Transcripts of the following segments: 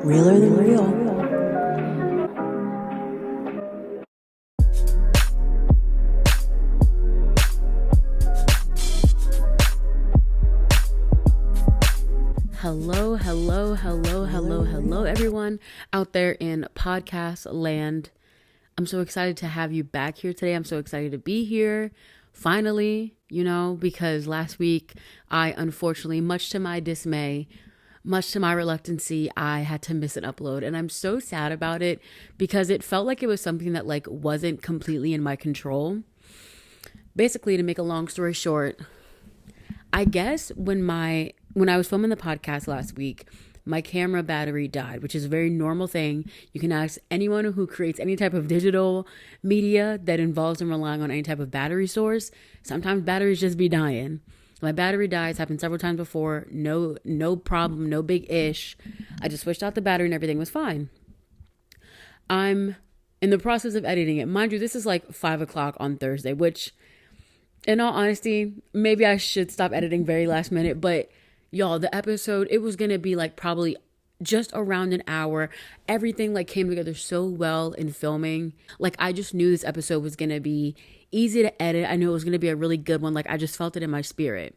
realer than real. Hello, everyone out there in podcast land. I'm so excited to have you back here today. I'm so excited to be here finally, because last week I unfortunately, much to my dismay, much to my reluctancy, I had to miss an upload. And I'm so sad about it because it felt like it was something that wasn't completely in my control. Basically, to make a long story short, I guess when I was filming the podcast last week, my camera battery died, which is a very normal thing. You can ask anyone who creates any type of digital media that involves them relying on any type of battery source. Sometimes batteries just be dying. My battery dies, happened several times before. No problem, no big ish. I just switched out the battery and everything was fine. I'm in the process of editing it. Mind you, this is 5 o'clock on Thursday, which in all honesty, maybe I should stop editing very last minute, but y'all, the episode, it was going to be probably just around an hour. Everything came together so well in filming. I just knew this episode was going to be easy to edit. I knew it was going to be a really good one. I just felt it in my spirit.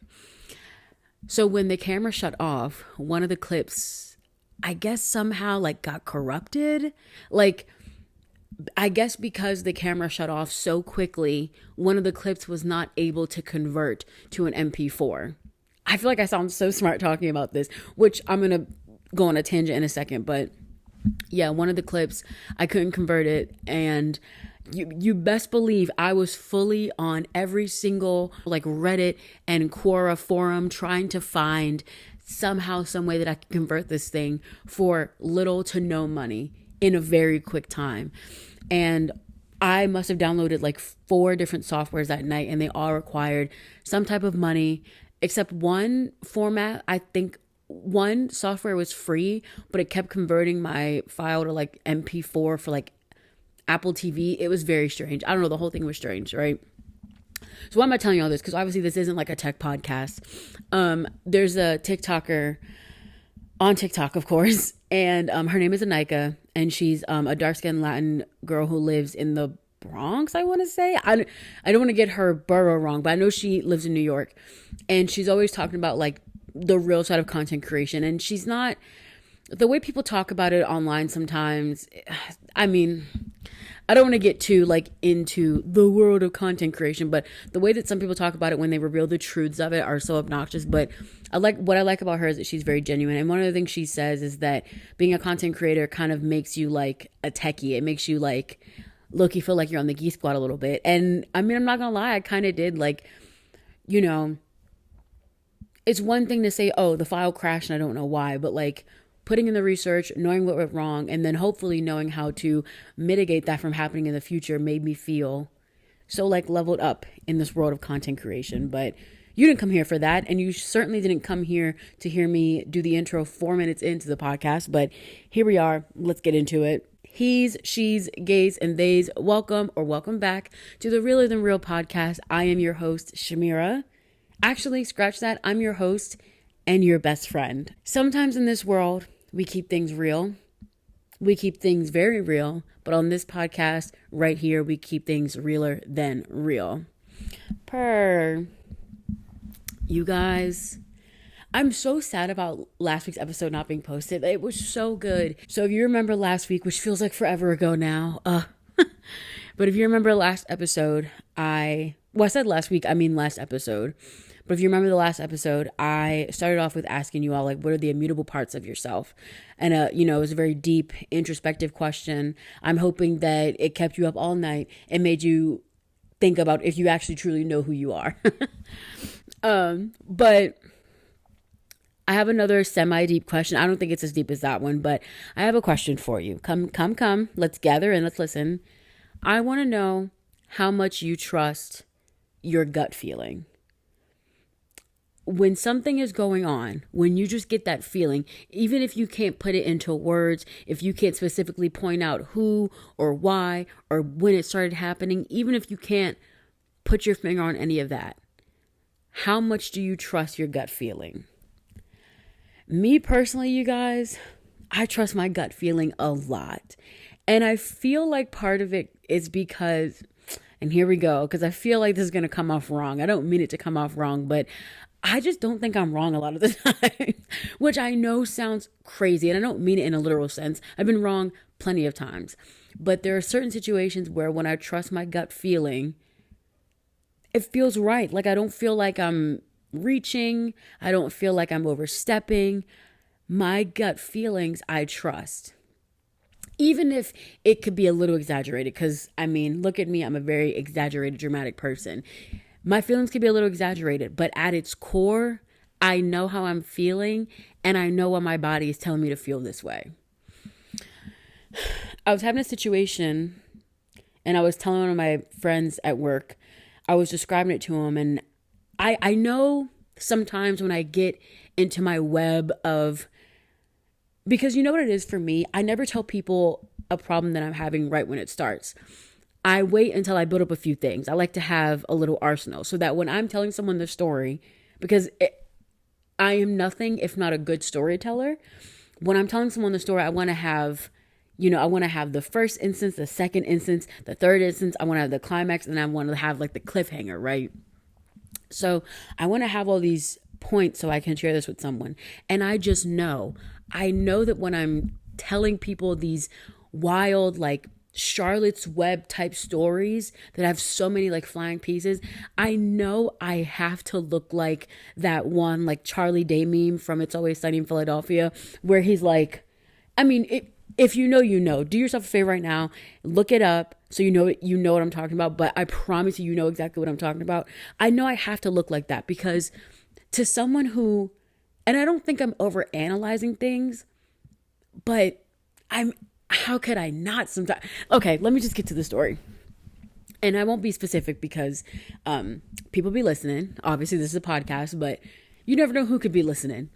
So when the camera shut off, one of the clips, I guess somehow got corrupted. I guess because the camera shut off so quickly, one of the clips was not able to convert to an MP4. I feel like I sound so smart talking about this, which I'm going to go on a tangent in a second. But yeah, one of the clips, I couldn't convert it. And you best believe I was fully on every single Reddit and Quora forum trying to find somehow, some way that I could convert this thing for little to no money in a very quick time. And I must have downloaded 4 different softwares that night, and they all required some type of money. Except one format, I think one software was free, but it kept converting my file to MP4 for Apple TV. It was very strange. I don't know. The whole thing was strange, right? So why am I telling you all this? Because obviously this isn't a tech podcast. There's a TikToker on TikTok, of course, and her name is Anika, and she's a dark-skinned Latin girl who lives in the Bronx, I want to say. I don't want to get her borough wrong, but I know she lives in New York, and she's always talking about the real side of content creation. And she's not, the way people talk about it online sometimes, I mean, I don't want to get too into the world of content creation, but the way that some people talk about it when they reveal the truths of it are so obnoxious. But what I like about her is that she's very genuine. And one of the things she says is that being a content creator kind of makes you a techie. It makes you look, you feel like you're on the geek squad a little bit. And I mean, I'm not gonna lie, I kind of did. It's one thing to say, oh, the file crashed and I don't know why, but putting in the research, knowing what went wrong, and then hopefully knowing how to mitigate that from happening in the future made me feel so leveled up in this world of content creation. But you didn't come here for that, and you certainly didn't come here to hear me do the intro 4 minutes into the podcast. But here we are. Let's get into it. He's, she's, gays, and theys, welcome back to the Realer Than Real podcast. I am your host, Shamira. Actually, scratch that. I'm your host and your best friend. Sometimes in this world, we keep things real. We keep things very real. But on this podcast right here, we keep things realer than real. You guys, I'm so sad about last week's episode not being posted. It was so good. So if you remember last week, which feels like forever ago now, but if you remember last episode, I said last week, I mean last episode. But if you remember the last episode, I started off with asking you all, what are the immutable parts of yourself? And, it was a very deep, introspective question. I'm hoping that it kept you up all night and made you think about if you actually truly know who you are. But I have another semi-deep question. I don't think it's as deep as that one, but I have a question for you. Come. Let's gather and let's listen. I want to know how much you trust your gut feeling. When something is going on, when you just get that feeling, even if you can't put it into words, if you can't specifically point out who or why or when it started happening, even if you can't put your finger on any of that, how much do you trust your gut feeling? Me personally, you guys, I trust my gut feeling a lot. And I feel like part of it is because, and here we go, because I feel like this is going to come off wrong. I don't mean it to come off wrong, but I just don't think I'm wrong a lot of the time, which I know sounds crazy. And I don't mean it in a literal sense. I've been wrong plenty of times. But there are certain situations where when I trust my gut feeling, it feels right. Like I don't feel like I'm reaching. I don't feel like I'm overstepping. My gut feelings, I trust. Even if it could be a little exaggerated, because I mean, look at me, I'm a very exaggerated, dramatic person. My feelings could be a little exaggerated, but at its core, I know how I'm feeling and I know what my body is telling me to feel this way. I was having a situation and I was telling one of my friends at work, I was describing it to him, and I know sometimes when I get into my web of, because you know what it is for me, I never tell people a problem that I'm having right when it starts. I wait until I build up a few things. I like to have a little arsenal so that when I'm telling someone the story, because I am nothing if not a good storyteller, when I'm telling someone the story, I want to have, I want to have the first instance, the second instance, the third instance. I want to have the climax, and I want to have like the cliffhanger, right? So I want to have all these points so I can share this with someone. And I know that when I'm telling people these wild, like Charlotte's Web type stories that have so many like flying pieces, I know I have to look like that one like Charlie Day meme from It's Always Sunny in Philadelphia, where he's like, I mean, if you know, do yourself a favor right now, look it up so you know what I'm talking about. But I promise you know exactly what I'm talking about. I know I have to look like that because to someone who, and I don't think I'm over analyzing things, but how could I not sometimes? Okay, let me just get to the story. And I won't be specific because people be listening. Obviously, this is a podcast, but you never know who could be listening.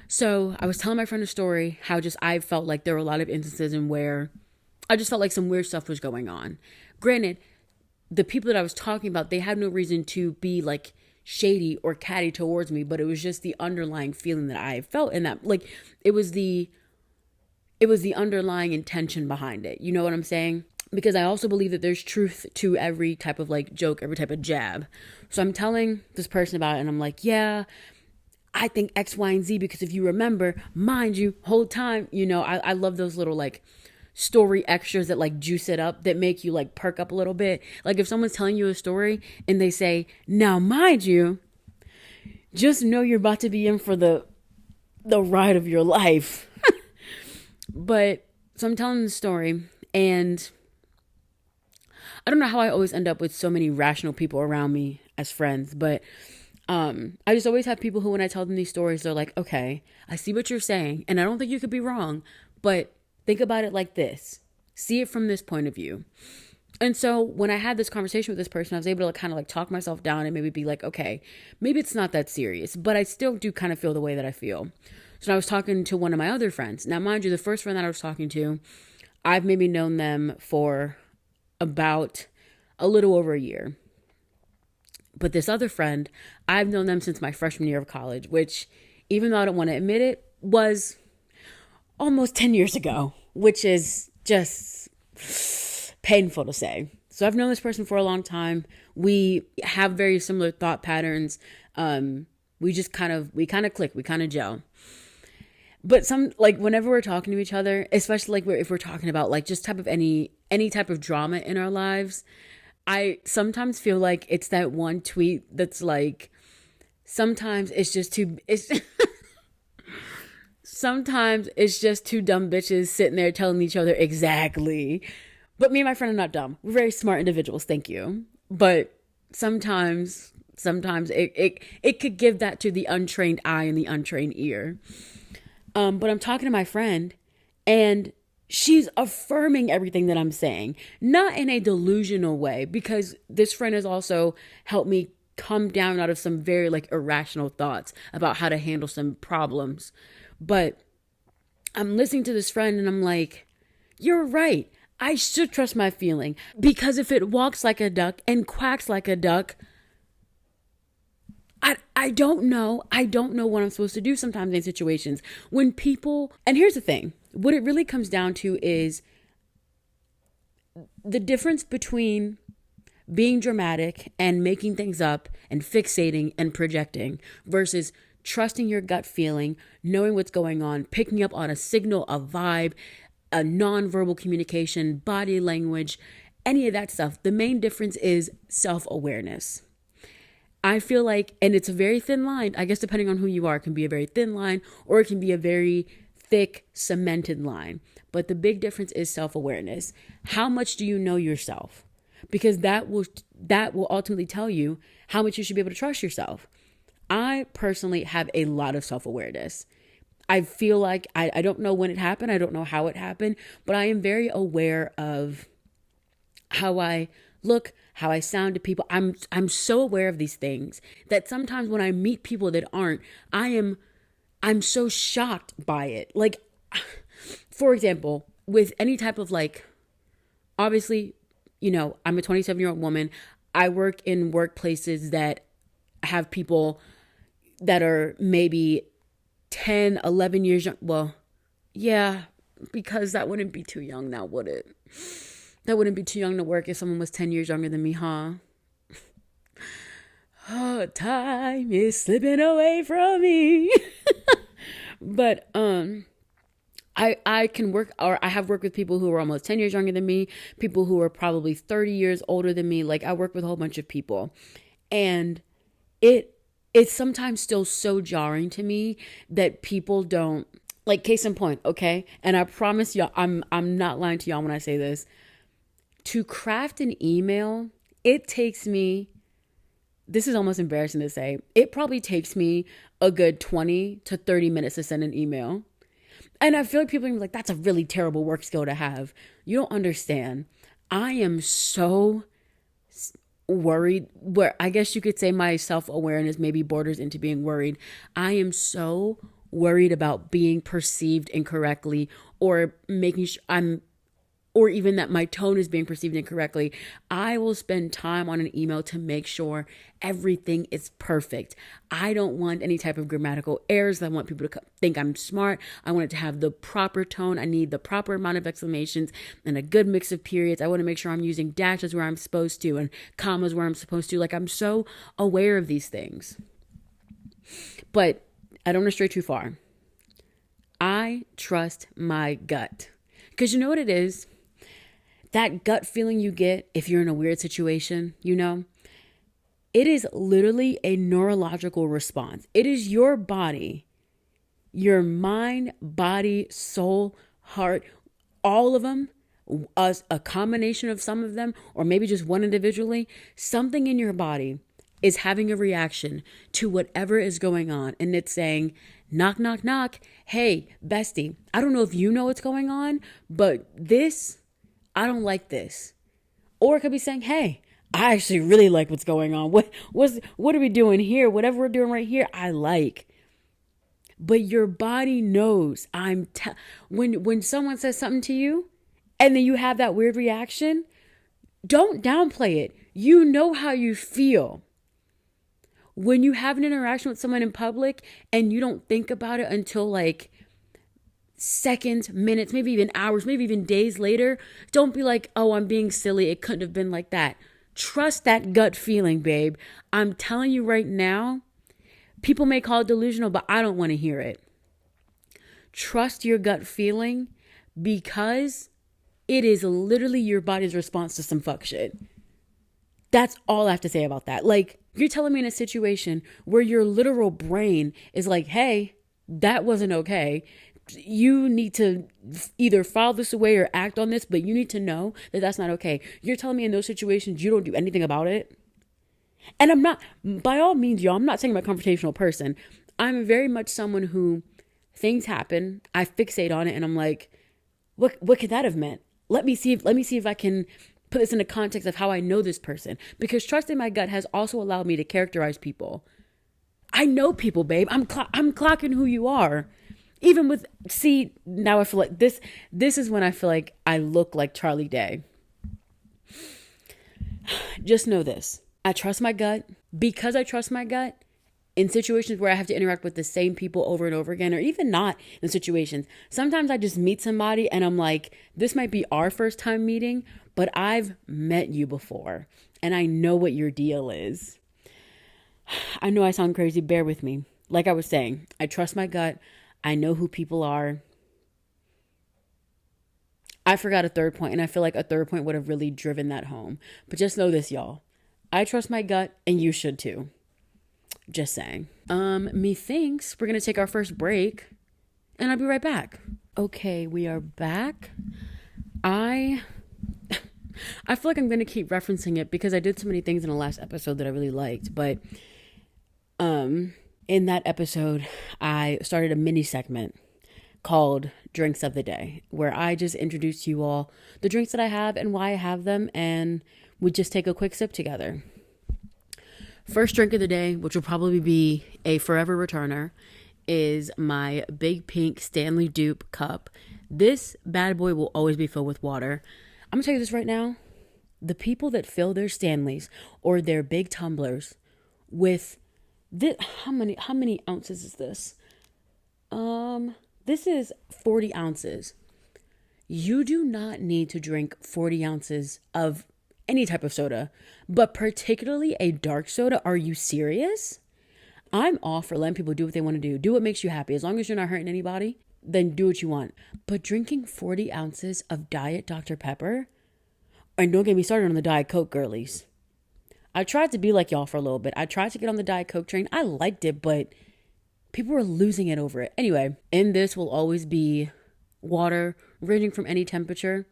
So I was telling my friend a story, how just I felt like there were a lot of instances in where I just felt like some weird stuff was going on. Granted, the people that I was talking about, they had no reason to be like shady or catty towards me, but it was just the underlying feeling that I felt in that, like it was the underlying intention behind it. You know what I'm saying? Because I also believe that there's truth to every type of like joke, every type of jab. So I'm telling this person about it and I'm like, yeah, I think X, Y, and Z, because if you remember, mind you, whole time, I love those little like story extras that like juice it up, that make you like perk up a little bit. Like if someone's telling you a story and they say, now mind you, just know you're about to be in for the ride of your life. But so I'm telling the story, and I don't know how I always end up with so many rational people around me as friends, but I just always have people who, when I tell them these stories, they're like, okay, I see what you're saying, and I don't think you could be wrong, but think about it like this. See it from this point of view. And so when I had this conversation with this person, I was able to kind of like talk myself down and maybe be like, okay, maybe it's not that serious, but I still do kind of feel the way that I feel. So I was talking to one of my other friends. Now, mind you, the first friend that I was talking to, I've maybe known them for about a little over a year. But this other friend, I've known them since my freshman year of college, which, even though I don't want to admit it, was almost 10 years ago, which is just painful to say. So I've known this person for a long time. We have very similar thought patterns. We kind of click, we kind of gel. But whenever we're talking to each other, especially like if we're talking about like just type of any type of drama in our lives, I sometimes feel like it's that one tweet that's like, sometimes it's just two dumb bitches sitting there telling each other exactly. But me and my friend are not dumb. We're very smart individuals, thank you. But sometimes it could give that to the untrained eye and the untrained ear. But I'm talking to my friend and she's affirming everything that I'm saying, not in a delusional way, because this friend has also helped me come down out of some very like irrational thoughts about how to handle some problems. But I'm listening to this friend and I'm like, you're right. I should trust my feeling, because if it walks like a duck and quacks like a duck, I don't know. I don't know what I'm supposed to do sometimes in situations when people, and here's the thing, what it really comes down to is the difference between being dramatic and making things up and fixating and projecting versus trusting your gut feeling, knowing what's going on, picking up on a signal, a vibe, a nonverbal communication, body language, any of that stuff. The main difference is self-awareness. I feel like, and it's a very thin line, I guess depending on who you are, it can be a very thin line or it can be a very thick, cemented line. But the big difference is self-awareness. How much do you know yourself? Because that will ultimately tell you how much you should be able to trust yourself. I personally have a lot of self-awareness. I feel like I don't know when it happened. I don't know how it happened, but I am very aware of how I look, how I sound to people. I'm so aware of these things that sometimes when I meet people that aren't, I'm so shocked by it. Like, for example, with any type of like, obviously, you know, I'm a 27-year-old woman. I work in workplaces that have people that are maybe 10, 11 years young. Well, yeah, because that wouldn't be too young now, would it? That wouldn't be too young to work if someone was 10 years younger than me, huh? Oh, time is slipping away from me. But I can work, or I have worked with people who are almost 10 years younger than me, people who are probably 30 years older than me. Like, I work with a whole bunch of people. And it's sometimes still so jarring to me that people don't, like, case in point, okay? And I promise y'all, I'm not lying to y'all when I say this. To craft an email, it takes me, this is almost embarrassing to say, it probably takes me a good 20 to 30 minutes to send an email. And I feel like people are like, that's a really terrible work skill to have. You don't understand. I am so worried, where I guess you could say my self-awareness maybe borders into being worried. I am so worried about being perceived incorrectly or making sure or even that my tone is being perceived incorrectly. I will spend time on an email to make sure everything is perfect. I don't want any type of grammatical errors. I want people to think I'm smart. I want it to have the proper tone. I need the proper amount of exclamations and a good mix of periods. I want to make sure I'm using dashes where I'm supposed to and commas where I'm supposed to. Like, I'm so aware of these things. But I don't want to stray too far. I trust my gut. Because you know what it is? That gut feeling you get if you're in a weird situation, you know, it is literally a neurological response. It is your body, your mind, body, soul, heart, all of them, a combination of some of them, or maybe just one individually. Something in your body is having a reaction to whatever is going on. And it's saying, knock, knock, knock. Hey, bestie, I don't know if you know what's going on, but I don't like this. Or it could be saying, hey, I actually really like what's going on. What are we doing here? Whatever we're doing right here, I like. But your body knows. When someone says something to you and then you have that weird reaction, don't downplay it. You know how you feel. When you have an interaction with someone in public and you don't think about it until like seconds, minutes, maybe even hours, maybe even days later, don't be like, oh, I'm being silly. It couldn't have been like that. Trust that gut feeling, babe. I'm telling you right now, people may call it delusional, but I don't want to hear it. Trust your gut feeling because it is literally your body's response to some fuck shit. That's all I have to say about that. Like, you're telling me in a situation where your literal brain is like, hey, that wasn't okay. You need to either file this away or act on this, but you need to know that that's not okay. You're telling me in those situations, you don't do anything about it. And I'm not, by all means, y'all, I'm not saying I'm a confrontational person. I'm very much someone who things happen. I fixate on it and I'm like, what could that have meant? Let me see if I can put this in the context of how I know this person, because trusting my gut has also allowed me to characterize people. I know people, babe. I'm clocking who you are. Even with, see, now I feel like this is when I feel like I look like Charlie Day. Just know this. I trust my gut. Because I trust my gut, in situations where I have to interact with the same people over and over again, or even not in situations. Sometimes I just meet somebody and I'm like, this might be our first time meeting, but I've met you before and I know what your deal is. I know I sound crazy. Bear with me. Like I was saying, I trust my gut. I know who people are. I forgot a third point, and I feel like a third point would have really driven that home. But just know this, y'all. I trust my gut, and you should too. Just saying. Methinks we're going to take our first break, and I'll be right back. Okay, we are back. I feel like I'm going to keep referencing it because I did so many things in the last episode that I really liked. But in that episode, I started a mini segment called Drinks of the Day, where I just introduce to you all the drinks that I have and why I have them, and we just take a quick sip together. First drink of the day, which will probably be a forever returner, is my Big Pink Stanley Dupe cup. This bad boy will always be filled with water. I'm gonna tell you this right now. The people that fill their Stanleys or their big tumblers with this, how many ounces is this? This is 40 ounces. You do not need to drink 40 ounces of any type of soda, but particularly a dark soda. Are you serious? I'm all for letting people do what they want to do. Do what makes you happy. As long as you're not hurting anybody, then do what you want. But drinking 40 ounces of Diet Dr. Pepper, and don't get me started on the Diet Coke girlies. I tried to be like y'all for a little bit. I tried to get on the Diet Coke train. I liked it, but people were losing it over it. Anyway, in this will always be water, ranging from any temperature.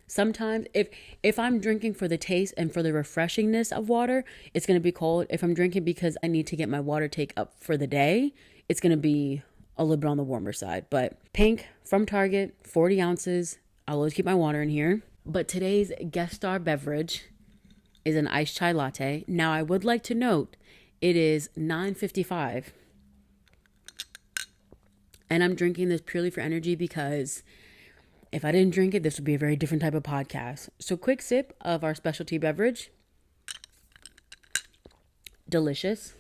Sometimes if I'm drinking for the taste and for the refreshingness of water, it's going to be cold. If I'm drinking because I need to get my water take up for the day, it's going to be a little bit on the warmer side. But Pink from Target, 40 ounces. I'll always keep my water in here. But today's guest star beverage is an iced chai latte. Now, I would like to note it is $9.55. And I'm drinking this purely for energy because if I didn't drink it, this would be a very different type of podcast. So quick sip of our specialty beverage. Delicious.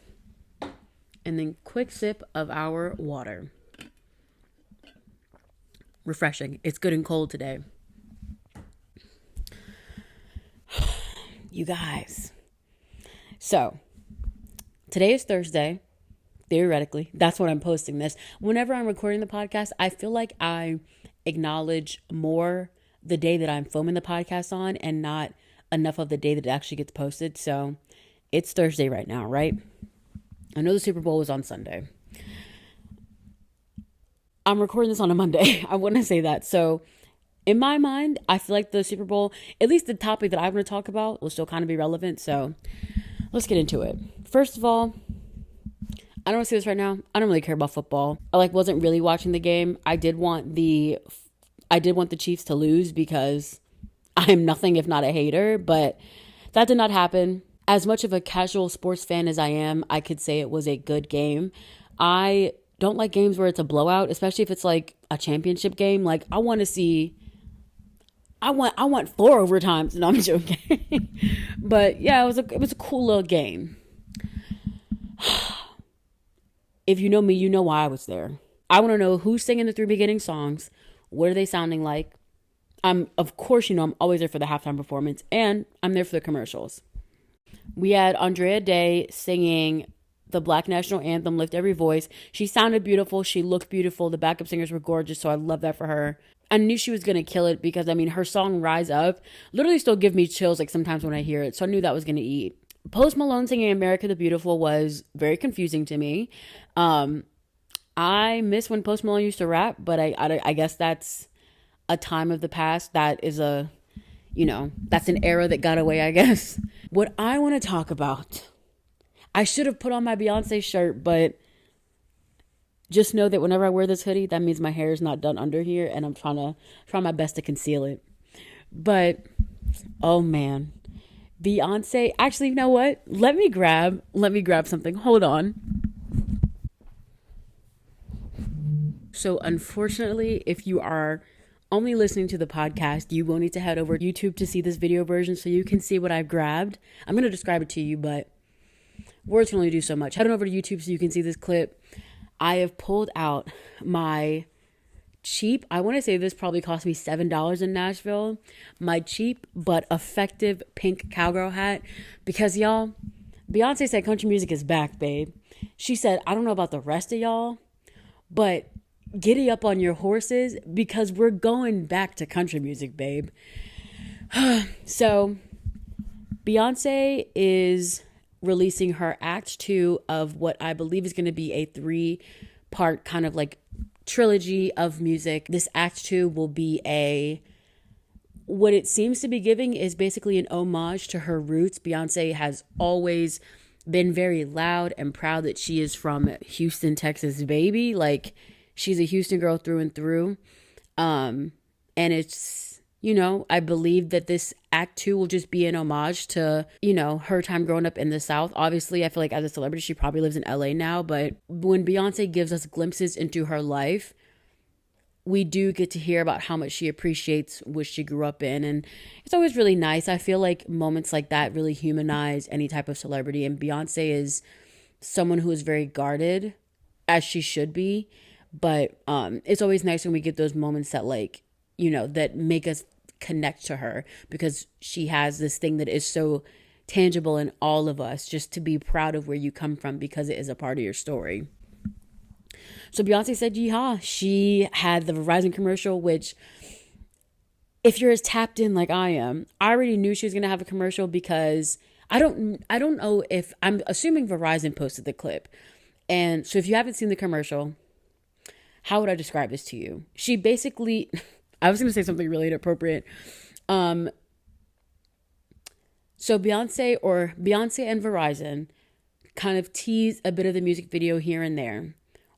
And then quick sip of our water. Refreshing. It's good and cold today. You guys. So today is Thursday. Theoretically, that's when I'm posting this. Whenever I'm recording the podcast, I feel like I acknowledge more the day that I'm filming the podcast on and not enough of the day that it actually gets posted. So it's Thursday right now, right? I know the Super Bowl was on Sunday. I'm recording this on a Monday. I want to say that. So in my mind, I feel like the Super Bowl, at least the topic that I'm going to talk about, will still kind of be relevant. So let's get into it. First of all, I don't want to say this right now. I don't really care about football. I wasn't really watching the game. I did want the Chiefs to lose because I'm nothing if not a hater, but that did not happen. As much of a casual sports fan as I am, I could say it was a good game. I don't like games where it's a blowout, especially if it's like a championship game. Like I want 4 overtimes. No, I'm joking. But yeah, it was a cool little game. If you know me, you know why I was there. I want to know who's singing the 3 beginning songs. What are they sounding like? Of course, I'm always there for the halftime performance, and I'm there for the commercials. We had Andrea Day singing the Black National Anthem, Lift Every Voice. She sounded beautiful. She looked beautiful. The backup singers were gorgeous, so I love that for her. I knew she was going to kill it because, her song Rise Up literally still gives me chills sometimes when I hear it, so I knew that was going to eat. Post Malone singing America the Beautiful was very confusing to me. I miss when Post Malone used to rap, but I guess that's a time of the past. That is that's an era that got away, I guess. What I want to talk about, I should have put on my Beyonce shirt, but just know that whenever I wear this hoodie, that means my hair is not done under here, and I'm trying my best to conceal it. But, oh man. Beyonce, actually, you know what? Let me grab something. Hold on. So unfortunately, if you are only listening to the podcast, you will need to head over to YouTube to see this video version so you can see what I've grabbed. I'm going to describe it to you, but words can only do so much. Head on over to YouTube so you can see this clip. I have pulled out my cheap, I want to say this probably cost me $7 in Nashville, my cheap but effective pink cowgirl hat, because y'all, Beyonce said country music is back, babe. She said, I don't know about the rest of y'all, but giddy up on your horses because we're going back to country music, babe. So Beyonce is releasing her act 2 of what I believe is going to be a 3-part kind of like trilogy of music. This act 2 will be what it seems to be giving is basically an homage to her roots. Beyonce has always been very loud and proud that she is from Houston, Texas, baby. Like, she's a Houston girl through and through. And it's, I believe that this act 2 will just be an homage to, her time growing up in the South. Obviously, I feel like as a celebrity, she probably lives in LA now. But when Beyonce gives us glimpses into her life, we do get to hear about how much she appreciates what she grew up in. And it's always really nice. I feel like moments like that really humanize any type of celebrity. And Beyonce is someone who is very guarded, as she should be. But it's always nice when we get those moments that that make us connect to her, because she has this thing that is so tangible in all of us, just to be proud of where you come from because it is a part of your story. So Beyonce said, yeehaw. She had the Verizon commercial, which if you're as tapped in like I am, I already knew she was going to have a commercial because I don't know if, I'm assuming Verizon posted the clip. And so if you haven't seen the commercial, how would I describe this to you? She basically, I was going to say something really inappropriate. So Beyonce and Verizon kind of teased a bit of the music video here and there,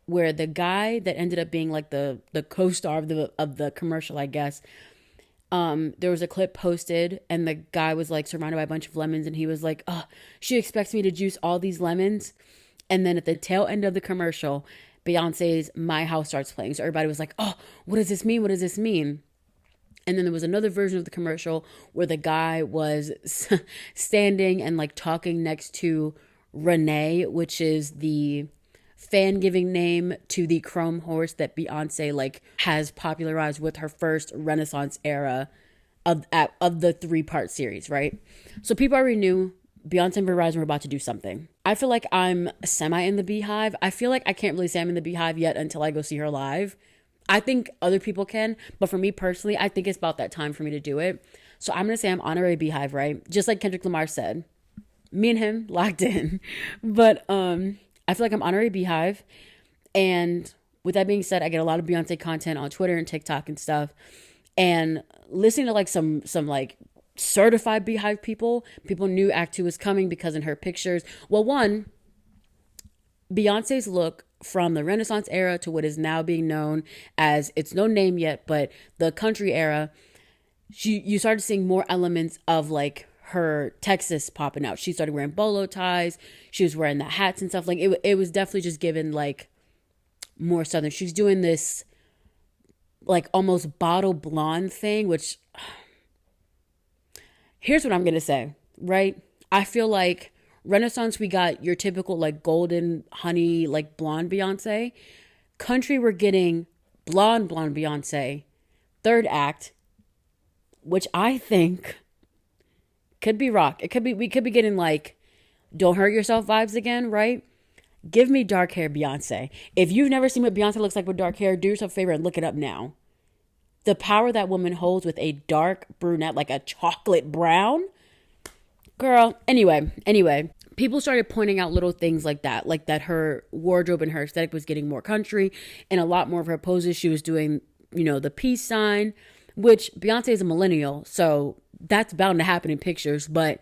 where the guy that ended up being like the co-star of the commercial, I guess, there was a clip posted and the guy was like surrounded by a bunch of lemons and he was like, oh, she expects me to juice all these lemons. And then at the tail end of the commercial, Beyonce's My House starts playing. So everybody was like, oh, what does this mean? What does this mean? And then there was another version of the commercial where the guy was standing and like talking next to Renee, which is the fan giving name to the chrome horse that Beyonce like has popularized with her first Renaissance era of the 3-part series, right? So people already knew Beyonce and Verizon were about to do something. I feel like I'm semi in the beehive. I feel like I can't really say I'm in the beehive yet until I go see her live. I think other people can, but for me personally, I think it's about that time for me to do it. So I'm going to say I'm honorary beehive, right? Just like Kendrick Lamar said. Me and him locked in. But I feel like I'm honorary beehive. And with that being said, I get a lot of Beyonce content on Twitter and TikTok and stuff. And listening to like some like certified beehive people knew Act 2 was coming because in her pictures, well, one, Beyonce's look from the Renaissance era to what is now being known as, it's no name yet, but the country era, you started seeing more elements of like her Texas popping out. She started wearing bolo ties. She was wearing the hats and stuff. Like it was definitely just given like more Southern. She's doing this like almost bottle blonde thing, which here's what I'm going to say, right? I feel like Renaissance, we got your typical like golden honey, like blonde Beyonce. Country, we're getting blonde Beyonce. Third act, which I think could be rock. We could be getting like Don't Hurt Yourself vibes again, right? Give me dark hair Beyonce. If you've never seen what Beyonce looks like with dark hair, do yourself a favor and look it up now. The power that woman holds with a dark brunette, like a chocolate brown. Girl, anyway, people started pointing out little things like that her wardrobe and her aesthetic was getting more country, and a lot more of her poses. She was doing, the peace sign, which Beyonce is a millennial, so that's bound to happen in pictures, but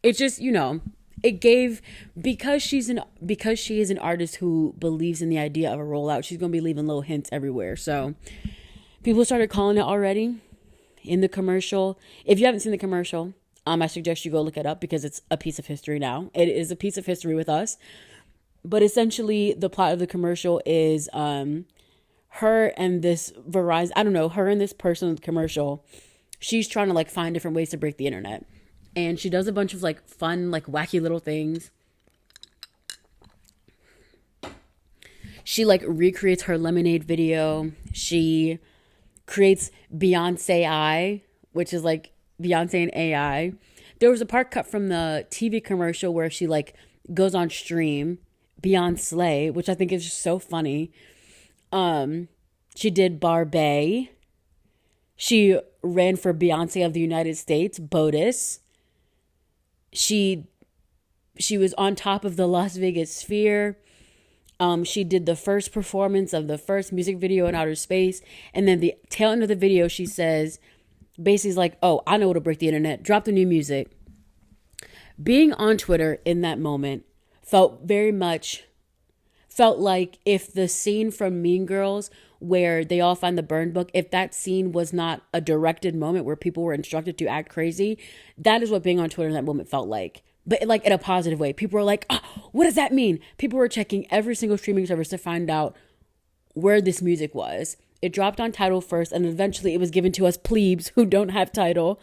it just, it gave, because she is an artist who believes in the idea of a rollout, she's going to be leaving little hints everywhere. So people started calling it already in the commercial. If you haven't seen the commercial, I suggest you go look it up because it's a piece of history now. It is a piece of history with us. But essentially, the plot of the commercial is her and this Verizon, I don't know, her and this person in the commercial, she's trying to like find different ways to break the internet. And she does a bunch of like fun, like wacky little things. She like recreates her Lemonade video. She creates Beyonce, which is like Beyonce and AI. There was a part cut from the TV commercial where she like goes on stream, Beyonce, which I think is just so funny. She did Barbie. She ran for Beyonce of the United States, BOTUS. She was on top of the Las Vegas Sphere. She did the first performance of the first music video in outer space. And then the tail end of the video, she says, basically like, oh, I know what'll break the internet. Drop the new music. Being on Twitter in that moment felt like if the scene from Mean Girls where they all find the burn book, if that scene was not a directed moment where people were instructed to act crazy, that is what being on Twitter in that moment felt like. But like in a positive way. People were like, oh, what does that mean? People were checking every single streaming service to find out where this music was. It dropped on Tidal first, and eventually it was given to us plebes who don't have Tidal.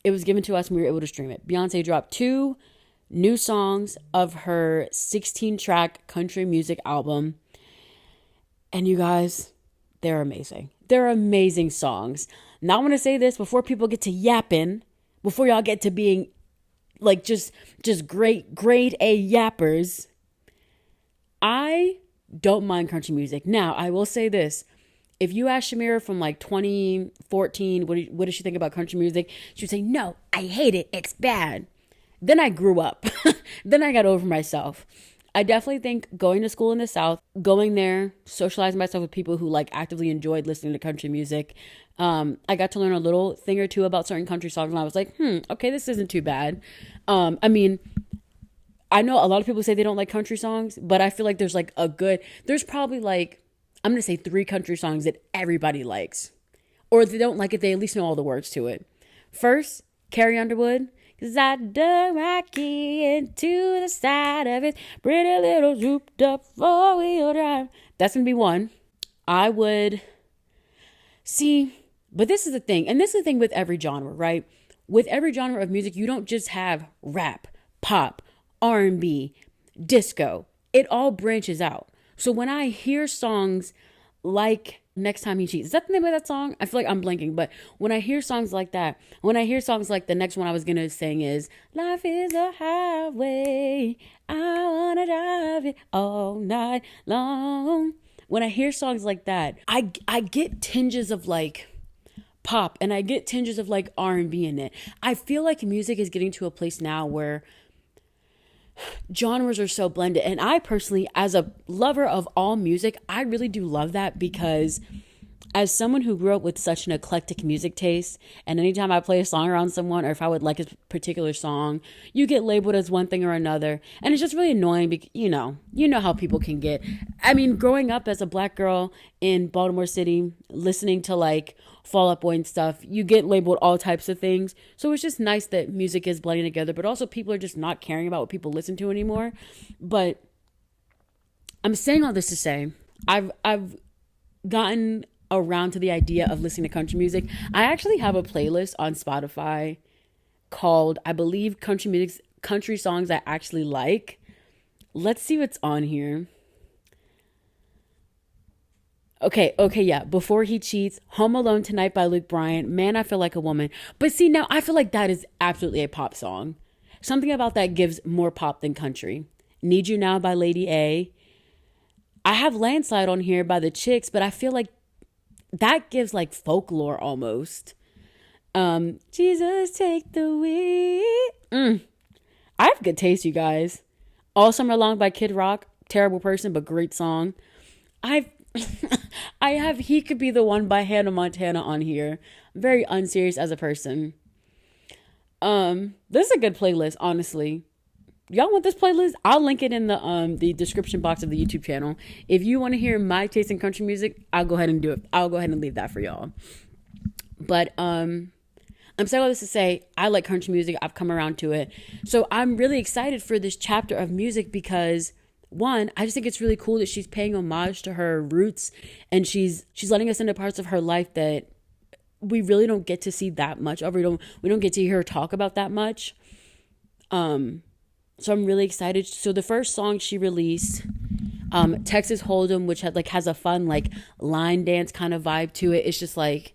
It was given to us and we were able to stream it. Beyonce dropped 2 new songs of her 16-track country music album. And you guys, they're amazing. They're amazing songs. Now I want to say this before people get to yapping, before y'all get to being like just grade A yappers. I don't mind country music. Now, I will say this. If you ask Shamira from like 2014, what does she think about country music? She would say, no, I hate it. It's bad. Then I grew up. Then I got over myself. I definitely think going to school in the South, going there, socializing myself with people who like actively enjoyed listening to country music. I got to learn a little thing or two about certain country songs and I was like, okay, this isn't too bad. I mean, I know a lot of people say they don't like country songs, but I feel like there's probably like, I'm going to say 3 country songs that everybody likes. Or if they don't like it, they at least know all the words to it. First, Carrie Underwood. 'Cause I dug my key into the side of it. Pretty little souped up 4-wheel drive. That's going to be one. I would see, but this is the thing. And this is the thing with every genre, right? With every genre of music, you don't just have rap, pop, R&B, disco. It all branches out. So when I hear songs like Next Time He Cheats, is that the name of that song? I feel like I'm blanking, but when I hear songs like that, when I hear songs like the next one I was going to sing is Life is a Highway, I want to drive it all night long. When I hear songs like that, I get tinges of like pop and I get tinges of like R&B in it. I feel like music is getting to a place now where genres are so blended, and I personally, as a lover of all music, I really do love that, because as someone who grew up with such an eclectic music taste, and anytime I play a song around someone, or if I would like a particular song, you get labeled as one thing or another, and it's just really annoying because you know how people can get. I mean, growing up as a Black girl in Baltimore City, listening to like Fall Out Boy and stuff, you get labeled all types of things. So it's just nice that music is blending together, but also people are just not caring about what people listen to anymore. But I'm saying all this to say, I've gotten around to the idea of listening to country music. I actually have a playlist on Spotify called, I believe, country songs I actually like. Let's see what's on here. Okay, yeah. Before He Cheats, Home Alone Tonight by Luke Bryan, Man, I Feel Like a Woman. But see, now I feel like that is absolutely a pop song. Something about that gives more pop than country. Need You Now by Lady A. I have Landslide on here by the Chicks, but I feel like that gives like folklore almost. Jesus, take the wheel. I have good taste, you guys. All Summer Long by Kid Rock. Terrible person, but great song. I have He Could Be the One by Hannah Montana on here. I'm very unserious as a person. This is a good playlist, honestly. Y'all want this playlist? I'll link it in the description box of the YouTube channel. If you want to hear my taste in country music, I'll go ahead and do it. I'll go ahead and leave that for y'all. But I'm saying all this to say, I like country music. I've come around to it. So I'm really excited for this chapter of music because, one, I just think it's really cool that she's paying homage to her roots, and she's letting us into parts of her life that we really don't get to see that much of. We don't get to hear her talk about that much. So I'm really excited. So the first song she released, Texas Hold'em, which has a fun like line dance kind of vibe to it. It's just like,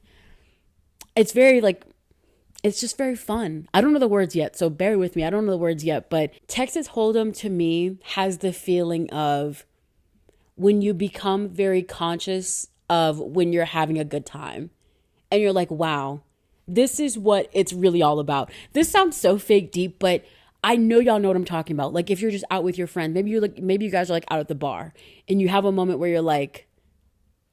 it's very like, it's just very fun. I don't know the words yet, so bear with me. I don't know the words yet, but Texas Hold'em to me has the feeling of when you become very conscious of when you're having a good time and you're like, wow, this is what it's really all about. This sounds so fake deep, but I know y'all know what I'm talking about. Like if you're just out with your friends, maybe you guys are like out at the bar and you have a moment where you're like,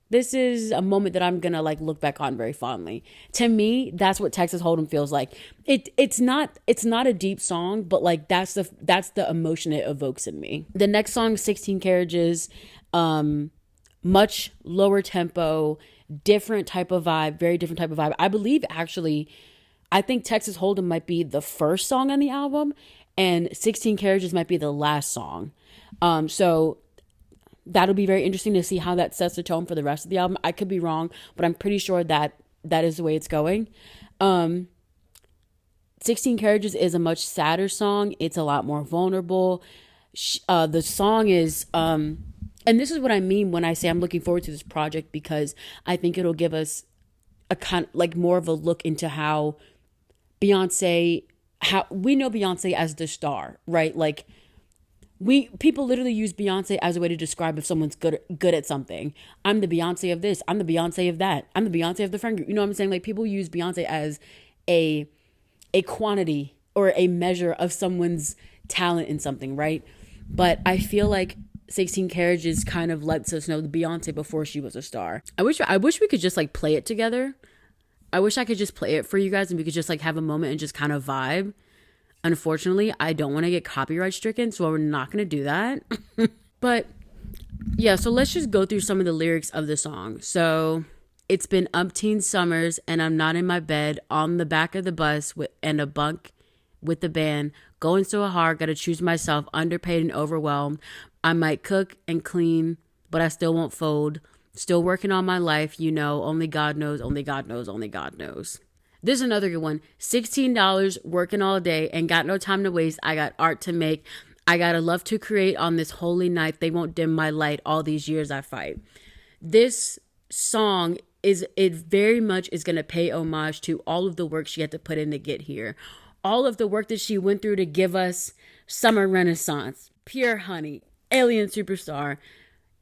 this is a moment that I'm going to like look back on very fondly. To me, that's what Texas Hold'em feels like. It's not a deep song, but like that's the emotion it evokes in me. The next song, 16 Carriages, much lower tempo, different type of vibe, very different type of vibe. I believe actually, I think Texas Hold'em might be the first song on the album and 16 Carriages might be the last song. So that'll be very interesting to see how that sets the tone for the rest of the album. I could be wrong, but I'm pretty sure that is the way it's going. 16 Carriages is a much sadder song. It's a lot more vulnerable. The song is, and this is what I mean when I say I'm looking forward to this project, because I think it'll give us a kind like more of a look into how we know Beyonce as the star, right? Like people literally use Beyonce as a way to describe if someone's good at something. I'm the Beyonce of this. I'm the Beyonce of that. I'm the Beyonce of the friend group. You know what I'm saying? Like people use Beyonce as a quantity or a measure of someone's talent in something, right? But I feel like 16 Carriages kind of lets us know the Beyonce before she was a star. I wish we could just like play it together. I wish I could just play it for you guys and we could just like have a moment and just kind of vibe. Unfortunately, I don't want to get copyright stricken, so we're not going to do that. But yeah, so let's just go through some of the lyrics of the song. So it's been umpteen summers and I'm not in my bed, on the back of the bus and a bunk with the band, going so hard, got to choose myself, underpaid and overwhelmed. I might cook and clean, but I still won't fold. Still working on my life, only God knows, only God knows, only God knows. This is another good one. $16, working all day, and got no time to waste. I got art to make. I got a love to create on this holy night. They won't dim my light all these years I fight. This song very much is going to pay homage to all of the work she had to put in to get here. All of the work that she went through to give us Summer Renaissance, Pure Honey, Alien Superstar.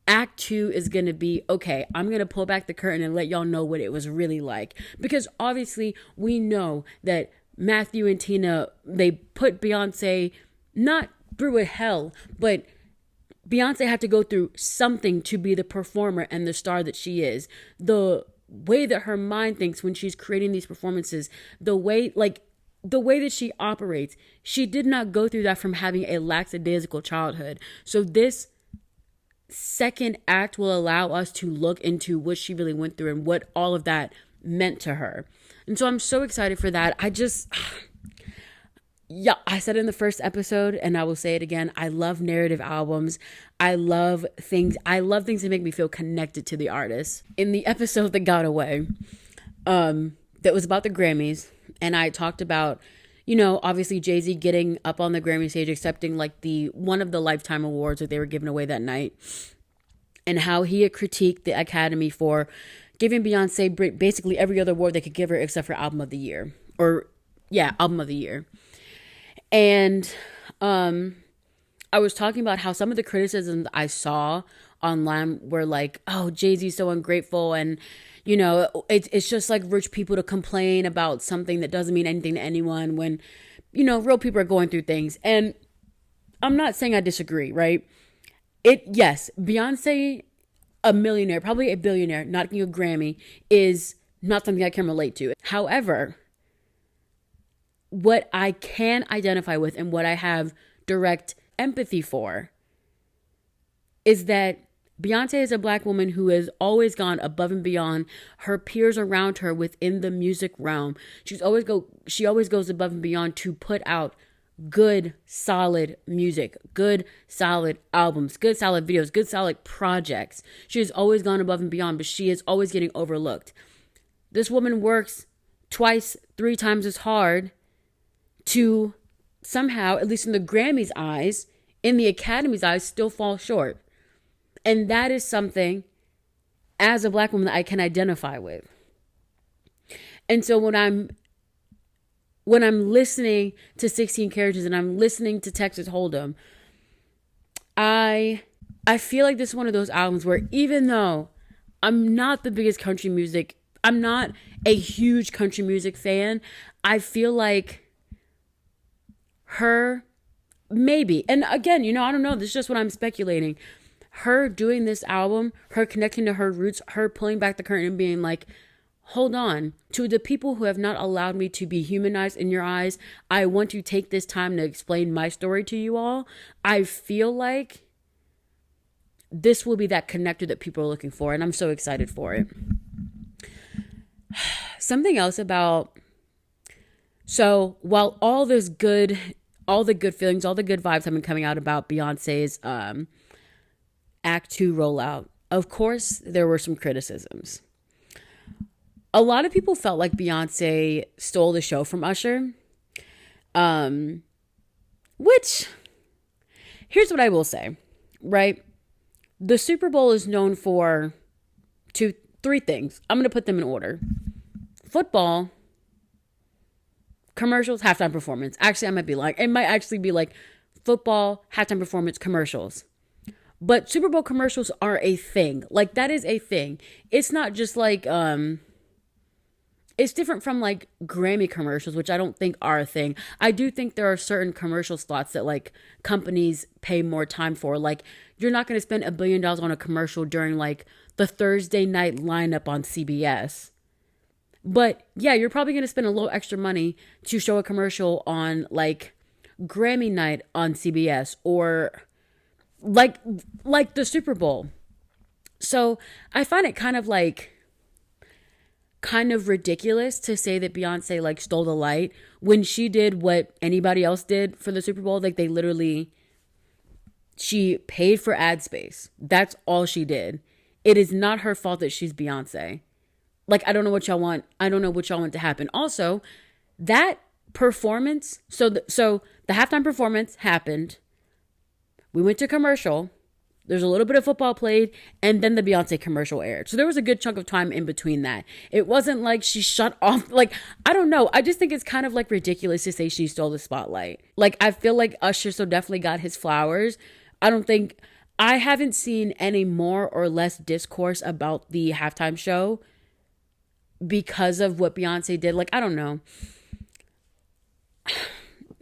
Act 2 is going to be, okay, I'm going to pull back the curtain and let y'all know what it was really like. Because obviously we know that Matthew and Tina, they put Beyonce not through a hell, but Beyonce had to go through something to be the performer and the star that she is. The way that her mind thinks when she's creating these performances, the way that she operates, she did not go through that from having a lackadaisical childhood. So this second act will allow us to look into what she really went through and what all of that meant to her. And so I'm so excited for that. I said in the first episode, and I will say it again, I love narrative albums. I love things that make me feel connected to the artist. In the episode that got away, that was about the Grammys, and I talked about, obviously Jay-Z getting up on the Grammy stage, accepting like one of the Lifetime Awards that they were giving away that night, and how he had critiqued the Academy for giving Beyonce basically every other award they could give her except for Album of the Year. Album of the Year. And I was talking about how some of the criticisms I saw online were like, oh, Jay-Z's so ungrateful, and it's just like rich people to complain about something that doesn't mean anything to anyone when, real people are going through things. And I'm not saying I disagree, right? Yes, Beyonce, a millionaire, probably a billionaire, not getting a Grammy is not something I can relate to. However, what I can identify with and what I have direct empathy for is that Beyonce is a Black woman who has always gone above and beyond her peers around her within the music realm. She always goes above and beyond to put out good, solid music, good, solid albums, good, solid videos, good, solid projects. She has always gone above and beyond, but she is always getting overlooked. This woman works twice, 3 times as hard to somehow, at least in the Grammys' eyes, in the Academy's eyes, still fall short. And that is something as a Black woman that I can identify with. And so when I'm listening to 16 Characters and I'm listening to Texas Hold'em, I feel like this is one of those albums where even though I'm not the biggest country music, I'm not a huge country music fan, I feel like her, maybe, and again, I don't know, this is just what I'm speculating, her doing this album, her connecting to her roots, her pulling back the curtain and being like, hold on, to the people who have not allowed me to be humanized in your eyes, I want to take this time to explain my story to you all. I feel like this will be that connector that people are looking for, and I'm so excited for it. Something else about, so while all the good feelings, all the good vibes have been coming out about Beyonce's Act 2 rollout, of course, there were some criticisms. A lot of people felt like Beyonce stole the show from Usher. Which, here's what I will say, right? The Super Bowl is known for three things. I'm going to put them in order. Football, commercials, halftime performance. Actually, I might be lying. It might actually be like football, halftime performance, commercials. But Super Bowl commercials are a thing. Like, that is a thing. It's not just like, it's different from like Grammy commercials, which I don't think are a thing. I do think there are certain commercial slots that like companies pay more time for. Like, you're not going to spend $1 billion on a commercial during like the Thursday night lineup on CBS. But yeah, you're probably going to spend a little extra money to show a commercial on like Grammy night on CBS or like the Super Bowl. So I find it kind of ridiculous to say that Beyonce like stole the light when she did what anybody else did for the Super Bowl. Like, they literally, she paid for ad space. That's all she did. It is not her fault that she's Beyonce. Like, I don't know what y'all want. I don't know what y'all want to happen. Also, that performance, so the halftime performance happened. We went to commercial. There's a little bit of football played, and then the Beyonce commercial aired. So there was a good chunk of time in between that. It wasn't like she shut off. Like, I don't know. I just think it's kind of like ridiculous to say she stole the spotlight. Like, I feel like Usher so definitely got his flowers. I haven't seen any more or less discourse about the halftime show because of what Beyonce did. Like, I don't know.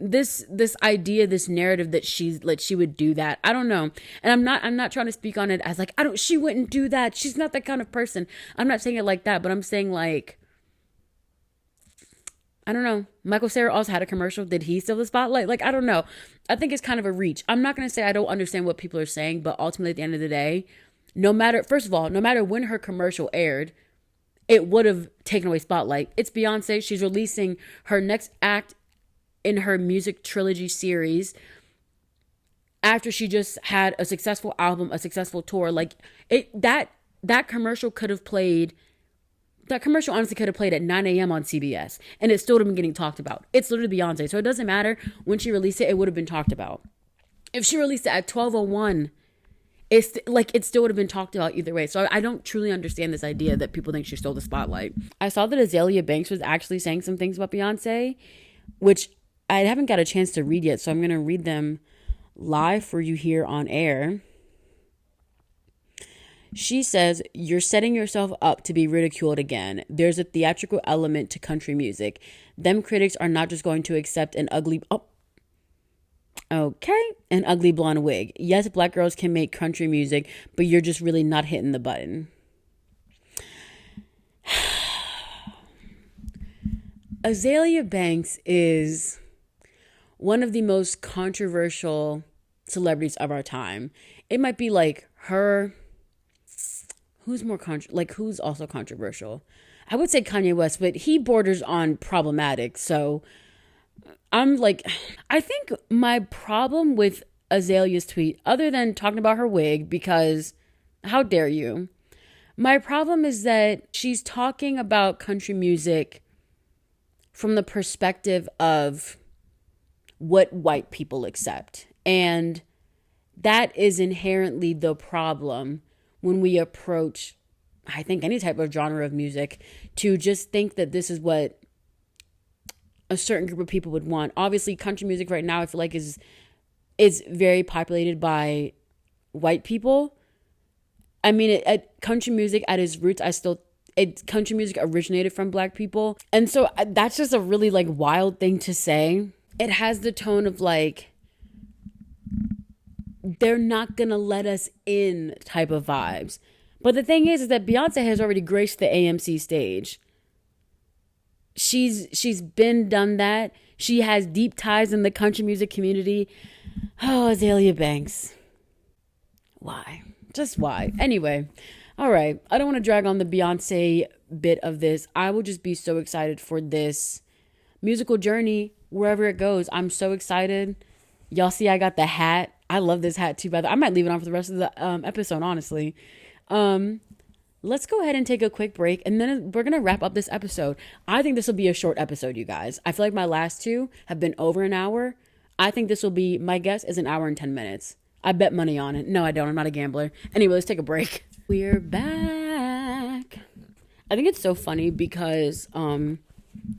This idea, this narrative that she would do that. I don't know. And I'm not trying to speak on it as like, she wouldn't do that. She's not that kind of person. I'm not saying it like that, but I'm saying like, I don't know. Michael Cera also had a commercial. Did he steal the spotlight? Like, I don't know. I think it's kind of a reach. I'm not going to say I don't understand what people are saying, but ultimately at the end of the day, first of all, no matter when her commercial aired, it would have taken away spotlight. It's Beyonce. She's releasing her next act in her music trilogy series after she just had a successful album, a successful tour. Like, that commercial could have played, that commercial honestly could have played at 9 a.m. on CBS and it still would have been getting talked about. It's literally Beyonce. So it doesn't matter when she released it, it would have been talked about. If she released it at 12:01, it still would have been talked about either way. So I don't truly understand this idea that people think she stole the spotlight. I saw that Azealia Banks was actually saying some things about Beyonce, which I haven't got a chance to read yet, so I'm going to read them live for you here on air. She says, "You're setting yourself up to be ridiculed again. There's a theatrical element to country music. Them critics are not just going to accept an ugly blonde wig. Yes, Black girls can make country music, but you're just really not hitting the button." Azealia Banks is one of the most controversial celebrities of our time. It might be like her. Who's also controversial? I would say Kanye West, but he borders on problematic. So I think my problem with Azalea's tweet, other than talking about her wig, because how dare you? My problem is that she's talking about country music from the perspective of what white people accept. And that is inherently the problem when we approach, I think, any type of genre of music, to just think that this is what a certain group of people would want. Obviously, country music right now, I feel like is very populated by white people. I mean, country music at its roots, country music originated from black people. And so that's just a really like wild thing to say. It has the tone of like, they're not gonna let us in type of vibes. But the thing is that Beyonce has already graced the AMC stage. She's done that. She has deep ties in the country music community. Oh, Azealia Banks. Why? Just why? Anyway, all right. I don't want to drag on the Beyonce bit of this. I will just be so excited for this musical journey wherever it goes. I'm so excited. Y'all see I got the hat. I love this hat too, by the way. I might leave it on for the rest of the episode, honestly. Let's go ahead and take a quick break, and then we're going to wrap up this episode. I think this will be a short episode, you guys. I feel like my last two have been over an hour. I think this will be, my guess is an hour and 10 minutes. I bet money on it. No, I don't. I'm not a gambler. Anyway, let's take a break. We're back. I think it's so funny because,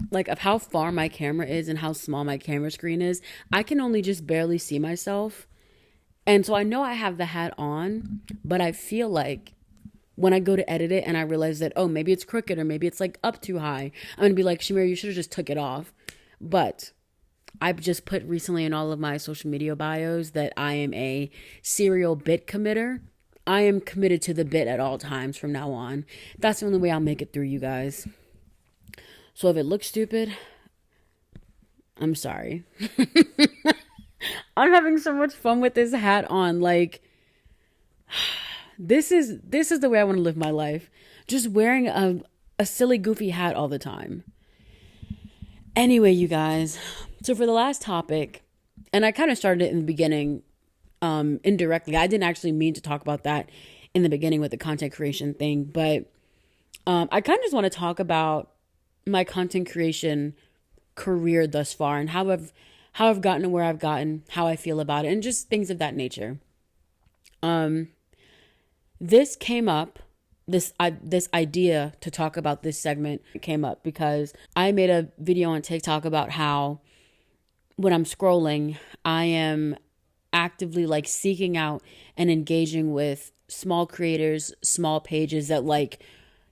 like, of how far my camera is and how small my camera screen is. I can only just barely see myself. And so I know I have the hat on, but I feel like when I go to edit it and I realize that, oh, maybe it's crooked or maybe it's like up too high, I'm going to be like, Shamira, you should have just took it off. But I've just put recently in all of my social media bios that I am a serial bit committer. I am committed to the bit at all times from now on. That's the only way I'll make it through, you guys. So if it looks stupid, I'm sorry. I'm having so much fun with this hat on. Like, this is the way I want to live my life. Just wearing a silly, goofy hat all the time. Anyway, you guys. So for the last topic, and I kind of started it in the beginning, indirectly. I didn't actually mean to talk about that in the beginning with the content creation thing, but I kind of just want to talk about my content creation career thus far and how I've gotten to where I've gotten, how I feel about it, and just things of that nature. This came up, this idea to talk about this segment came up because I made a video on TikTok about how when I'm scrolling, I am actively like seeking out and engaging with small creators, small pages that like,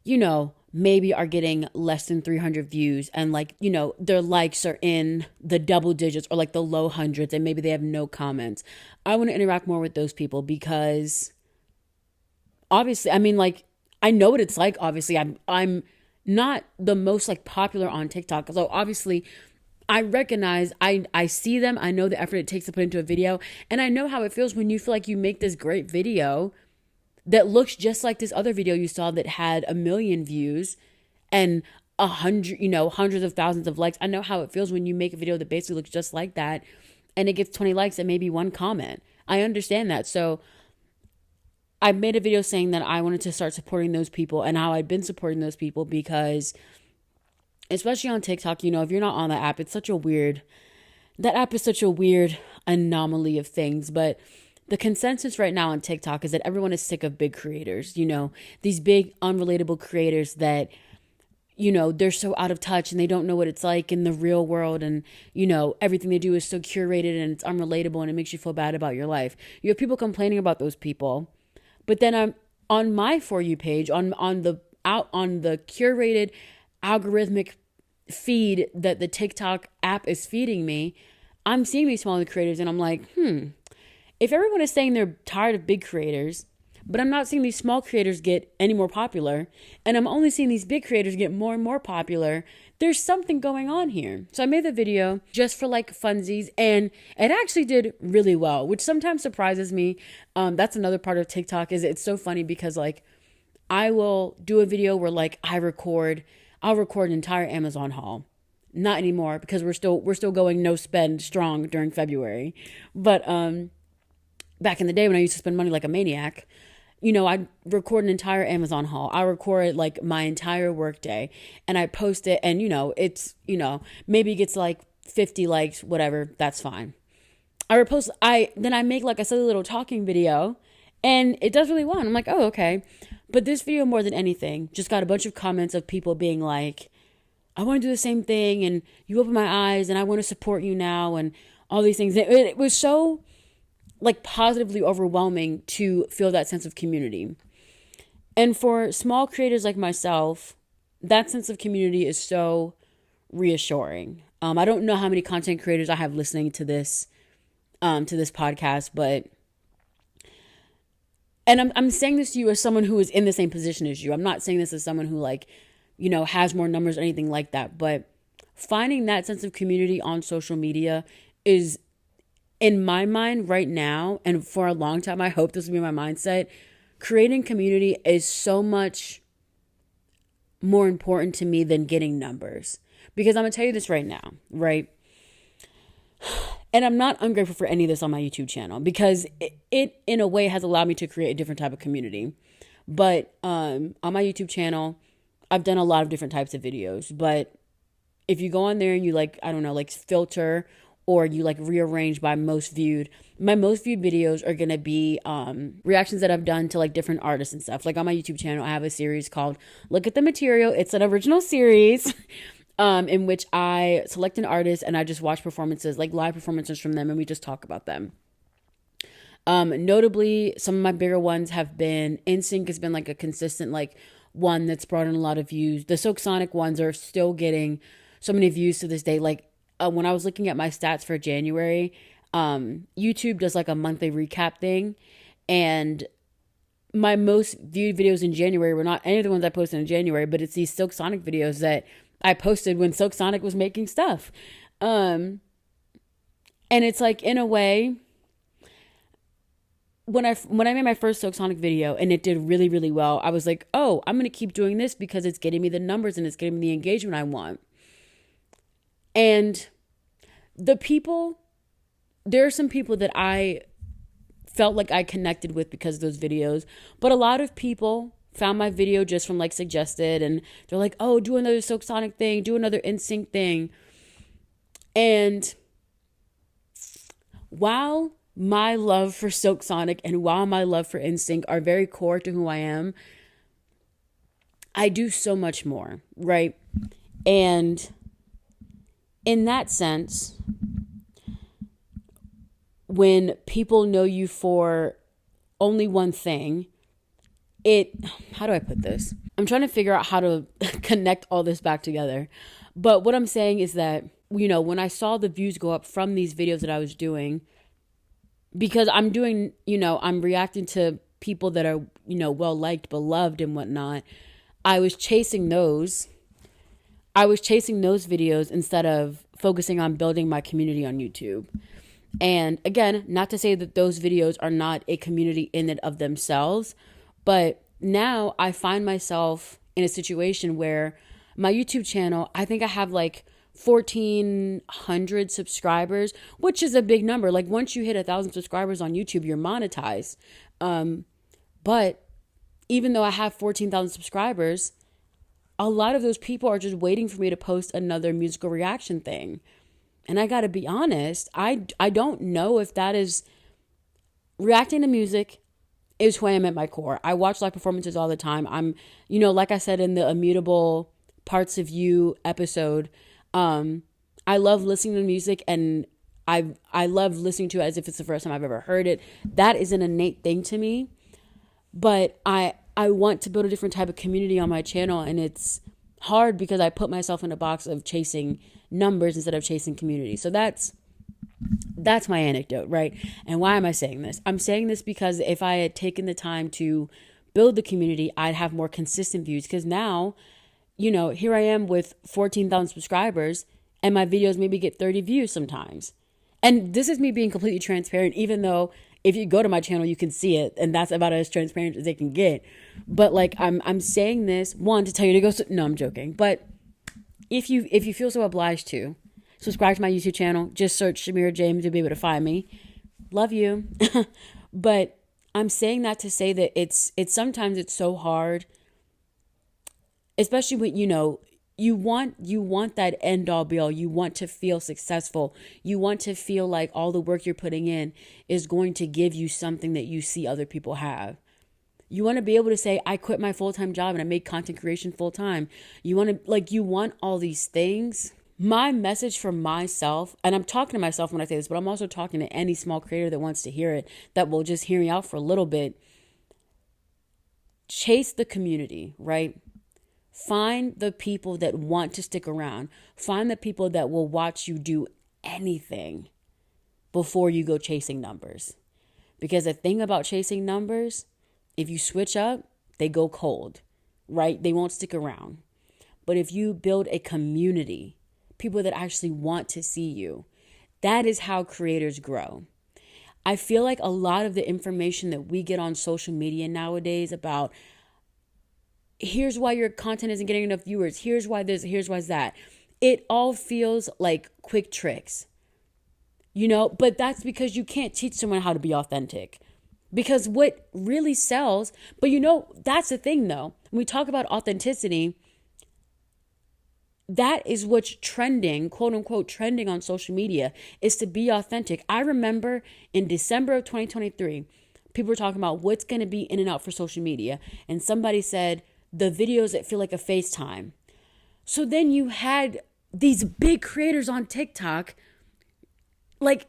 you know, maybe are getting less than 300 views and like, you know, their likes are in the double digits or like the low hundreds and maybe they have no comments. I want to interact more with those people because obviously, I mean, like, I know what it's like. Obviously, I'm not the most like popular on TikTok. So obviously I recognize, I see them. I know the effort it takes to put into a video. And I know how it feels when you feel like you make this great video that looks just like this other video you saw that had 1 million views and 100, you know, hundreds of thousands of likes. I know how it feels when you make a video that basically looks just like that and it gets 20 likes and maybe 1 comment. I understand that. So I made a video saying that I wanted to start supporting those people and how I'd been supporting those people because especially on TikTok, you know, if you're not on the app, that app is such a weird anomaly of things. But the consensus right now on TikTok is that everyone is sick of big creators, you know, these big unrelatable creators that, you know, they're so out of touch and they don't know what it's like in the real world. And, you know, everything they do is so curated and it's unrelatable and it makes you feel bad about your life. You have people complaining about those people. But then I'm on my For You page, on the curated algorithmic feed that the TikTok app is feeding me, I'm seeing these smaller creators and I'm like, if everyone is saying they're tired of big creators, but I'm not seeing these small creators get any more popular, and I'm only seeing these big creators get more and more popular, there's something going on here. So I made the video just for like funsies, and it actually did really well, which sometimes surprises me. That's another part of TikTok, is it's so funny because like I will do a video where like I'll record an entire Amazon haul. Not anymore because we're still going no spend strong during February. But back in the day when I used to spend money like a maniac, you know, I'd record an entire Amazon haul. I record like my entire work day and I post it, and you know, it's, you know, maybe it gets like 50 likes, whatever, that's fine. Then I make like a silly little talking video and it does really well. And I'm like, oh, okay. But this video, more than anything, just got a bunch of comments of people being like, I want to do the same thing, and you open my eyes, and I want to support you now, and all these things. It was so like positively overwhelming to feel that sense of community. And for small creators like myself, that sense of community is so reassuring. I don't know how many content creators I have listening to this podcast, but and I'm saying this to you as someone who is in the same position as you. I'm not saying this as someone who like, has more numbers or anything like that. But finding that sense of community on social media is, in my mind right now, and for a long time, I hope this will be my mindset, creating community is so much more important to me than getting numbers. Because I'm going to tell you this right now, right? And I'm not ungrateful for any of this on my YouTube channel because it in a way has allowed me to create a different type of community. But on my YouTube channel, I've done a lot of different types of videos. But if you go on there and you like, I don't know, like filter or you like rearrange by most viewed, my most viewed videos are going to be reactions that I've done to like different artists and stuff. Like on my YouTube channel, I have a series called Look at the Material. It's an original series. In which I select an artist and I just watch performances, like live performances from them, and we just talk about them. Notably, some of my bigger ones have been NSYNC has been like a consistent like one that's brought in a lot of views. The Silk Sonic ones are still getting so many views to this day. Like when I was looking at my stats for January, YouTube does like a monthly recap thing, and my most viewed videos in January were not any of the ones I posted in January, but it's these Silk Sonic videos that I posted when Silk Sonic was making stuff. And it's like, in a way, when I made my first Silk Sonic video and it did really, really well, I was like, oh, I'm going to keep doing this because it's getting me the numbers and it's getting me the engagement I want. And there are some people that I felt like I connected with because of those videos, but a lot of people found my video just from like suggested, and they're like, oh, do another Silk Sonic thing, do another NSYNC thing. And while my love for Silk Sonic and while my love for NSYNC are very core to who I am, I do so much more, right? And in that sense, when people know you for only one thing, how do I put this? I'm trying to figure out how to connect all this back together. But what I'm saying is that, when I saw the views go up from these videos that I was doing, because I'm doing, I'm reacting to people that are, well-liked, beloved and whatnot, I was chasing those videos instead of focusing on building my community on YouTube. And again, not to say that those videos are not a community in and of themselves, but now I find myself in a situation where my YouTube channel, I think I have like 1,400 subscribers, which is a big number. Like once you hit 1,000 subscribers on YouTube, you're monetized. But even though I have 14,000 subscribers, a lot of those people are just waiting for me to post another musical reaction thing. And I got to be honest, I don't know if that is reacting to music is who I am at my core. I watch live performances all the time. I'm, like I said in the Immutable Parts of You episode, I love listening to music, and I love listening to it as if it's the first time I've ever heard it. That is an innate thing to me. But I want to build a different type of community on my channel, and it's hard because I put myself in a box of chasing numbers instead of chasing community. So that's my anecdote, right? And why am I saying this? I'm saying this because if I had taken the time to build the community, I'd have more consistent views. Because now, here I am with 14,000 subscribers, and my videos maybe get 30 views sometimes. And this is me being completely transparent, even though if you go to my channel, you can see it, and that's about as transparent as they can get. But like, I'm saying this, one, to tell you to go. No, I'm joking. But if you feel so obliged to, subscribe to my YouTube channel. Just search Shamira James. You'll be able to find me. Love you. But I'm saying that to say that it's sometimes it's so hard, especially when, you want that end all be all. You want to feel successful. You want to feel like all the work you're putting in is going to give you something that you see other people have. You want to be able to say, I quit my full-time job and I made content creation full-time. You want all these things. My message for myself, and I'm talking to myself when I say this, but I'm also talking to any small creator that wants to hear it, that will just hear me out for a little bit. Chase the community, right? Find the people that want to stick around. Find the people that will watch you do anything before you go chasing numbers. Because the thing about chasing numbers, if you switch up, they go cold, right? They won't stick around. But if you build a community, people that actually want to see you, that is how creators grow. I feel like a lot of the information that we get on social media nowadays about here's why your content isn't getting enough viewers, here's why this, here's why that, it all feels like quick tricks, but that's because you can't teach someone how to be authentic. Because what really sells, but that's the thing though, when we talk about authenticity, that is what's trending, quote unquote, trending on social media, is to be authentic. I remember in December of 2023, people were talking about what's going to be in and out for social media. And somebody said the videos that feel like a FaceTime. So then you had these big creators on TikTok, like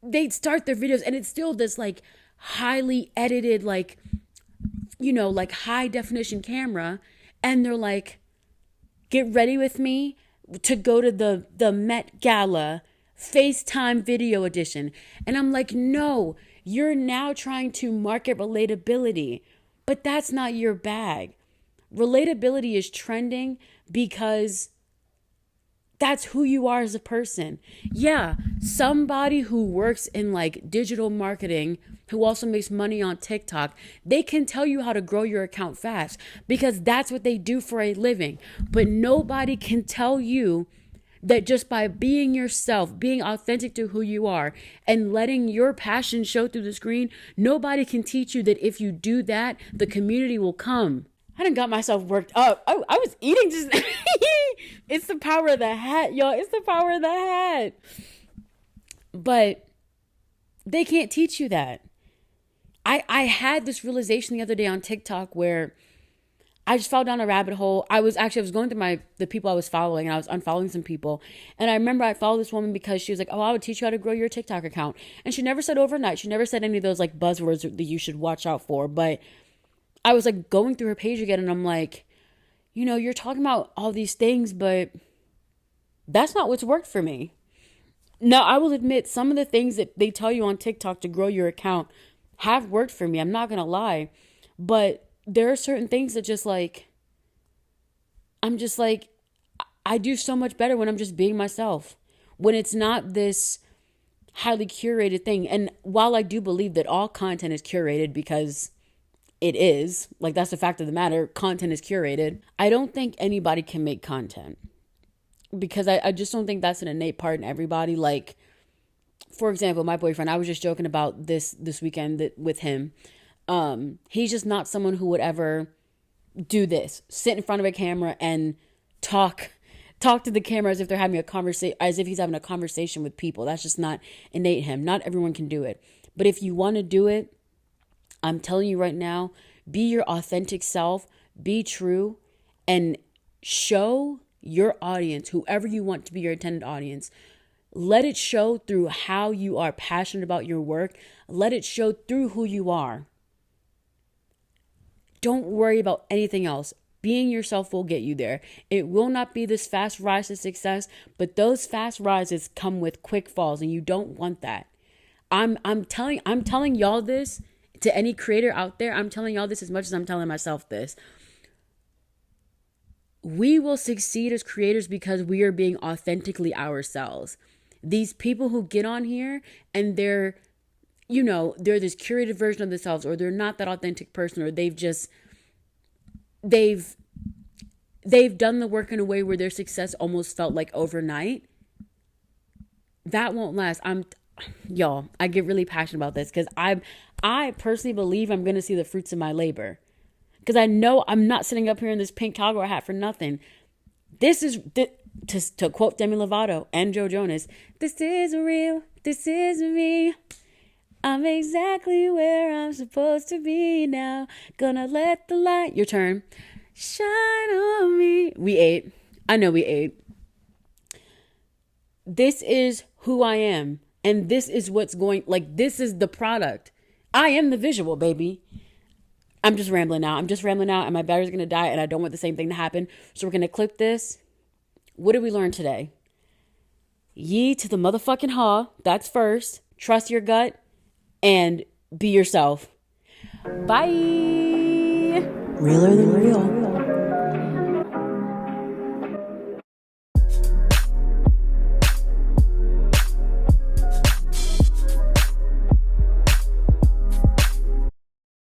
they'd start their videos and it's still this like highly edited, like high definition camera. And they're like, get ready with me to go to the Met Gala FaceTime video edition. And I'm like, no, you're now trying to market relatability, but that's not your bag. Relatability is trending because that's who you are as a person. Yeah, somebody who works in like digital marketing, who also makes money on TikTok, they can tell you how to grow your account fast because that's what they do for a living. But nobody can tell you that just by being yourself, being authentic to who you are, and letting your passion show through the screen, nobody can teach you that if you do that, the community will come. I done got myself worked up. Oh, I was eating just... It's the power of the hat, y'all. It's the power of the hat. But they can't teach you that. I had this realization the other day on TikTok where I just fell down a rabbit hole. I was going through the people I was following, and I was unfollowing some people. And I remember I followed this woman because she was like, oh, I would teach you how to grow your TikTok account. And she never said overnight. She never said any of those like buzzwords that you should watch out for. But I was like going through her page again, and I'm like, you're talking about all these things, but that's not what's worked for me. Now, I will admit some of the things that they tell you on TikTok to grow your account have worked for me. I'm not going to lie. But there are certain things that just like, I'm just like, I do so much better when I'm just being myself. When it's not this highly curated thing. And while I do believe that all content is curated because it is, like that's the fact of the matter, content is curated, I don't think anybody can make content. Because I just don't think that's an innate part in everybody. Like, for example, my boyfriend, I was just joking about this weekend with him. He's just not someone who would ever do this, sit in front of a camera and talk to the camera as if they're having a conversation, as if he's having a conversation with people. That's just not innate in him. Not everyone can do it. But if you want to do it, I'm telling you right now, be your authentic self, be true, and show your audience, whoever you want to be your intended audience, let it show through how you are passionate about your work. Let it show through who you are. Don't worry about anything else. Being yourself will get you there. It will not be this fast rise to success, but those fast rises come with quick falls, and you don't want that. I'm telling y'all this, to any creator out there. I'm telling y'all this as much as I'm telling myself this. We will succeed as creators because we are being authentically ourselves. These people who get on here and they're this curated version of themselves, or they're not that authentic person, or they've done the work in a way where their success almost felt like overnight. That won't last. Y'all, I get really passionate about this because I personally believe I'm going to see the fruits of my labor. Because I know I'm not sitting up here in this pink cowgirl hat for nothing. This is, to quote Demi Lovato and Joe Jonas, this is real, this is me. I'm exactly where I'm supposed to be now. Gonna let the light, your turn, shine on me. We ate. I know we ate. This is who I am. And this is what's going, like, this is the product. I am the visual, baby. I'm just rambling now. And my battery's going to die and I don't want the same thing to happen. So we're going to clip this. What did we learn today? Ye to the motherfucking haw. That's first. Trust your gut and be yourself. Bye. Realer than real.